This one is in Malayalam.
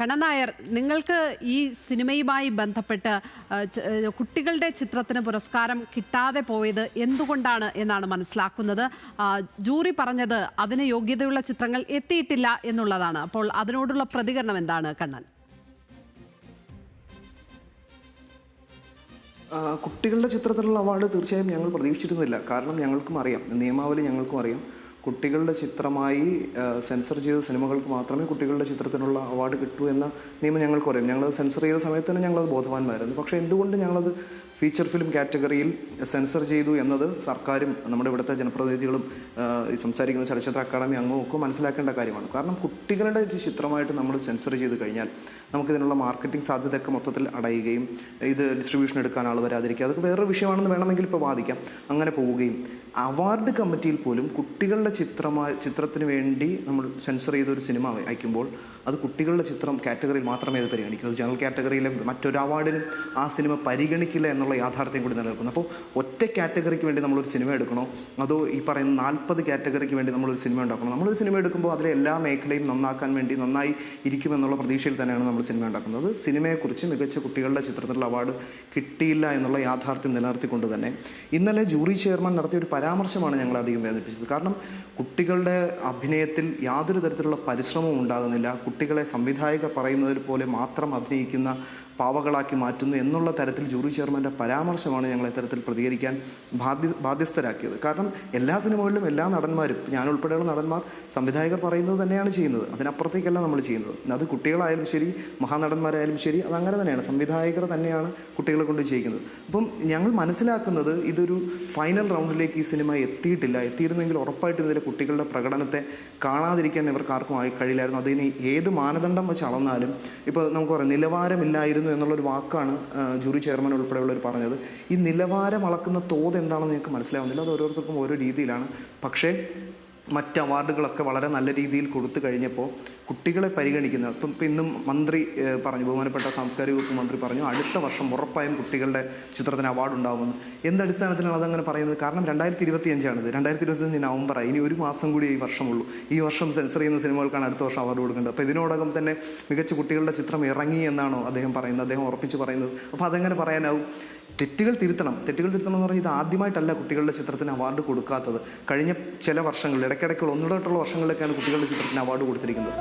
കണ്ണൻ നായർ, നിങ്ങൾക്ക് ഈ സിനിമയുമായി ബന്ധപ്പെട്ട് കുട്ടികളുടെ ചിത്രത്തിന് പുരസ്കാരം കിട്ടാതെ പോയത് എന്തുകൊണ്ടാണ് എന്നാണ് മനസ്സിലാക്കുന്നത്. ജൂറി പറഞ്ഞത് അതിന് യോഗ്യതയുള്ള ചിത്രങ്ങൾ എത്തിയിട്ടില്ല എന്നുള്ളതാണ്. അപ്പോൾ അതിനോടുള്ള പ്രതികരണം എന്താണ് കണ്ണൻ? കുട്ടികളുടെ ചിത്രത്തിനുള്ള അവാർഡ് തീർച്ചയായും ഞങ്ങൾ പ്രതീക്ഷിച്ചിരുന്നില്ല. കാരണം ഞങ്ങൾക്കും അറിയാം, നിയമാവലി ഞങ്ങൾക്കും അറിയാം, കുട്ടികളുടെ ചിത്രമായി സെൻസർ ചെയ്ത സിനിമകൾക്ക് മാത്രമേ കുട്ടികളുടെ ചിത്രത്തിനുള്ള അവാർഡ് കിട്ടൂ എന്ന നിയമം ഞങ്ങൾക്ക് അറിയാം. ഞങ്ങളത് സെൻസർ ചെയ്ത സമയത്ത് തന്നെ ഞങ്ങളത് ബോധവാന്മാരായിരുന്നു. പക്ഷേ എന്തുകൊണ്ട് ഞങ്ങളത് ഫീച്ചർ ഫിലിം കാറ്റഗറിയിൽ സെൻസർ ചെയ്തു എന്നത് സർക്കാരും നമ്മുടെ ഇവിടുത്തെ ജനപ്രതിനിധികളും സംസാരിക്കുന്ന ചലച്ചിത്ര അക്കാദമി അംഗവും ഒക്കെ മനസ്സിലാക്കേണ്ട കാര്യമാണ്. കാരണം കുട്ടികളുടെ ഒരു ചിത്രമായിട്ട് നമ്മൾ സെൻസർ ചെയ്ത് കഴിഞ്ഞാൽ നമുക്കിതിനുള്ള മാർക്കറ്റിംഗ് സാധ്യതയൊക്കെ മൊത്തത്തിൽ അടയുകയും ഇത് ഡിസ്ട്രിബ്യൂഷൻ എടുക്കാൻ ആൾ വരാതിരിക്കുക, അതൊക്കെ വേറൊരു വിഷയമാണെന്ന് വേണമെങ്കിൽ ഇപ്പോൾ വാദിക്കാം. അങ്ങനെ പോവുകയും അവാർഡ് കമ്മിറ്റിയിൽ പോലും കുട്ടികളുടെ ചിത്രത്തിന് വേണ്ടി നമ്മൾ സെൻസർ ചെയ്ത ഒരു സിനിമ അയക്കുമ്പോൾ അത് കുട്ടികളുടെ ചിത്രം കാറ്റഗറിയിൽ മാത്രമേ അത് പരിഗണിക്കൂ. അത് ജനറൽ കാറ്റഗറിയിലെ മറ്റൊരു അവാർഡിനും ആ സിനിമ പരിഗണിക്കില്ല എന്നുള്ള യാഥാർത്ഥ്യം കൂടി നിലനിൽക്കുന്നു. അപ്പോൾ ഒറ്റ കാറ്റഗറിക്ക് വേണ്ടി നമ്മളൊരു സിനിമ എടുക്കണോ, അതോ ഈ പറയുന്ന 40 കാറ്റഗറിക്ക് വേണ്ടി നമ്മളൊരു സിനിമ ഉണ്ടാക്കണം? നമ്മളൊരു സിനിമ എടുക്കുമ്പോൾ അതിലെ എല്ലാ മേഖലയും നന്നാക്കാൻ വേണ്ടി നന്നായി ഇരിക്കുമെന്നുള്ള പ്രതീക്ഷയിൽ തന്നെയാണ് നമ്മൾ സിനിമ ഉണ്ടാക്കുന്നത്. സിനിമയെക്കുറിച്ച് മികച്ച കുട്ടികളുടെ ചിത്രത്തിലുള്ള അവാർഡ് കിട്ടിയില്ല എന്നുള്ള യാഥാർത്ഥ്യം നിലനിർത്തിക്കൊണ്ട് തന്നെ ഇന്നലെ ജൂറി ചെയർമാൻ നടത്തിയ ഒരു പരാമർശമാണ് ഞങ്ങൾ അധികം വേദനിപ്പിച്ചത്. കാരണം കുട്ടികളുടെ അഭിനയത്തിൽ യാതൊരു തരത്തിലുള്ള പരിശ്രമവും ഉണ്ടാകുന്നില്ല, കുട്ടികളെ സംവിധായകർ പറയുന്നതിൽ പോലെ മാത്രം അഭിനയിക്കുന്ന പാവകളാക്കി മാറ്റുന്നു എന്നുള്ള തരത്തിൽ ജൂറി ചെയർമാൻ്റെ പരാമർശമാണ് ഞങ്ങളെ തരത്തിൽ പ്രതികരിക്കാൻ ബാധ്യസ്ഥരാക്കിയത്. കാരണം എല്ലാ സിനിമകളിലും എല്ലാ നടന്മാരും, ഞാൻ ഉൾപ്പെടെയുള്ള നടന്മാർ സംവിധായകർ പറയുന്നത് തന്നെയാണ് ചെയ്യുന്നത്, അതിനപ്പുറത്തേക്കല്ല നമ്മൾ ചെയ്യുന്നത്. അത് കുട്ടികളായാലും ശരി, മഹാനടന്മാരായാലും ശരി, അതങ്ങനെ തന്നെയാണ്. സംവിധായകർ തന്നെയാണ് കുട്ടികളെ കൊണ്ട് ചെയ്യിക്കുന്നത്. അപ്പം ഞങ്ങൾ മനസ്സിലാക്കുന്നത് ഇതൊരു ഫൈനൽ റൗണ്ടിലേക്ക് ഈ സിനിമ എത്തിയിട്ടില്ല. എത്തിയിരുന്നെങ്കിൽ ഉറപ്പായിട്ടും ഇതിലെ കുട്ടികളുടെ പ്രകടനത്തെ കാണാതിരിക്കാൻ ഇവർക്ക് ആർക്കും കഴിയില്ലായിരുന്നു. അതിന് ഏത് മാനദണ്ഡം വെച്ച് അളന്നാലും ഇപ്പോൾ നമുക്ക് പറയാം നിലവാരമില്ലായിരുന്നു എന്നുള്ളൊരു വാക്കാണ് ജൂറി ചെയർമാൻ ഉൾപ്പെടെയുള്ളവർ പറഞ്ഞത്. ഈ നിലവാരം അളക്കുന്ന തോത് എന്താണെന്ന് ഞങ്ങൾക്ക് മനസ്സിലാവുന്നില്ല. അത് ഓരോരുത്തർക്കും ഓരോ രീതിയിലാണ്. പക്ഷേ മറ്റ് അവാർഡുകളൊക്കെ വളരെ നല്ല രീതിയിൽ കൊടുത്തു കഴിഞ്ഞപ്പോൾ കുട്ടികളെ പരിഗണിക്കുന്നത് ഇപ്പം ഇന്നും മന്ത്രി പറഞ്ഞു, ബഹുമാനപ്പെട്ട സാംസ്കാരിക വകുപ്പ് മന്ത്രി പറഞ്ഞു അടുത്ത വർഷം ഉറപ്പായും കുട്ടികളുടെ ചിത്രത്തിന് അവാർഡ് ഉണ്ടാകുമെന്ന്. എന്തടിസ്ഥാനത്തിലാണ് അതങ്ങനെ പറയുന്നത്? കാരണം 2025 2025 നവംബറായി, ഇനി ഒരു മാസം കൂടി ഈ വർഷമുള്ളൂ. ഈ വർഷം സെൻസർ ചെയ്യുന്ന സിനിമകൾക്കാണ് അടുത്ത വർഷം അവാർഡ് കൊടുക്കേണ്ടത്. അപ്പോൾ ഇതിനോടകം തന്നെ മികച്ച കുട്ടികളുടെ ചിത്രം ഇറങ്ങി എന്നാണോ അദ്ദേഹം പറയുന്നത്, അദ്ദേഹം ഉറപ്പിച്ച് പറയുന്നത്? അപ്പോൾ അതെങ്ങനെ പറയാനാവും? തെറ്റുകൾ തിരുത്തണം എന്ന് പറഞ്ഞാൽ ഇത് ആദ്യമായിട്ടല്ല കുട്ടികളുടെ ചിത്രത്തിന് അവാർഡ് കൊടുക്കാത്തത്. കഴിഞ്ഞ ചില വർഷങ്ങളിൽ ഇടയ്ക്കിടയ്ക്കുള്ള ഒന്നിടവിട്ടുള്ള വർഷങ്ങളിലൊക്കെയാണ് കുട്ടികളുടെ ചിത്രത്തിന് അവാർഡ് കൊടുത്തിരിക്കുന്നത്.